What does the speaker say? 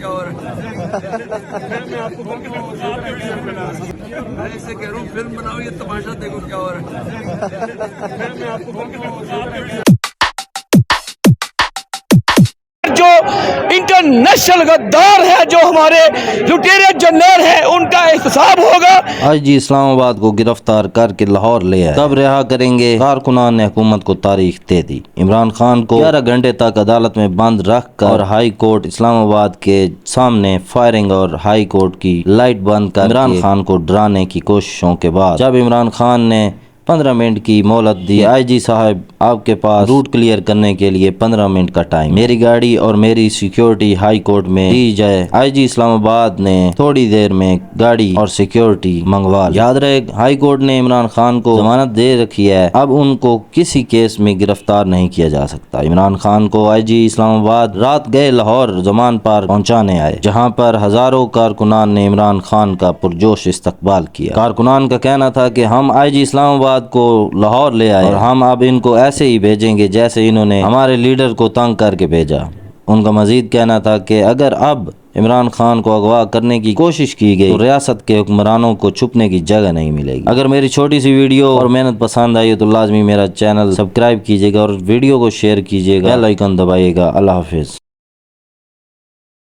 کیا ہو رہا ہے؟ میں اسے کہہ رہا ہوں فلم بناؤ، یہ تماشا دیکھو کیا ہو رہا ہے۔ جو انٹرنیشنل غدار ہے، جو ہمارے لٹیرے جنرل ہیں، ان کا احتساب ہوگا۔ آئی جی اسلام آباد کو گرفتار کر کے لاہور لے آئے، کب رہا کریں گے؟ کارکنان نے حکومت کو تاریخ دے دی۔ عمران خان کو 11 گھنٹے تک عدالت میں بند رکھ کر اور ہائی کورٹ اسلام آباد کے سامنے فائرنگ اور ہائی کورٹ کی لائٹ بند کر عمران خان کو ڈرانے کی کوششوں کے بعد جب عمران خان نے 15 منٹ کی مہلت دی، آئی جی صاحب آپ کے پاس روٹ کلیئر کرنے کے لیے 15 منٹ کا ٹائم، میری گاڑی اور میری سیکیورٹی ہائی کورٹ میں دی جائے۔ آئی جی اسلام آباد نے تھوڑی دیر میں گاڑی اور سیکیورٹی منگوا لی۔ یاد رہے ہائی کورٹ نے عمران خان کو ضمانت دے رکھی ہے، اب ان کو کسی کیس میں گرفتار نہیں کیا جا سکتا۔ عمران خان کو آئی جی اسلام آباد رات گئے لاہور زمان پارک پہنچانے آئے، جہاں پر ہزاروں کارکنان نے عمران خان کا پرجوش استقبال کیا۔ کارکنان کا کہنا تھا کہ ہم آئی جی اسلام آباد کو لاہور لے آئے اور ہم اب ان کو ایسے ہی بھیجیں گے جیسے انہوں نے ہمارے لیڈر کو تنگ کر کے بھیجا۔ ان کا مزید کہنا تھا کہ اگر اب عمران خان کو اغوا کرنے کی کوشش کی گئی تو ریاست کے حکمرانوں کو چھپنے کی جگہ نہیں ملے گی۔ اگر میری چھوٹی سی ویڈیو اور محنت پسند آئی تو لازمی میرا چینل سبسکرائب کیجیے گا اور ویڈیو کو شیئر کیجیے گا، بیل آئیکن دبائیے گا۔ اللہ حافظ۔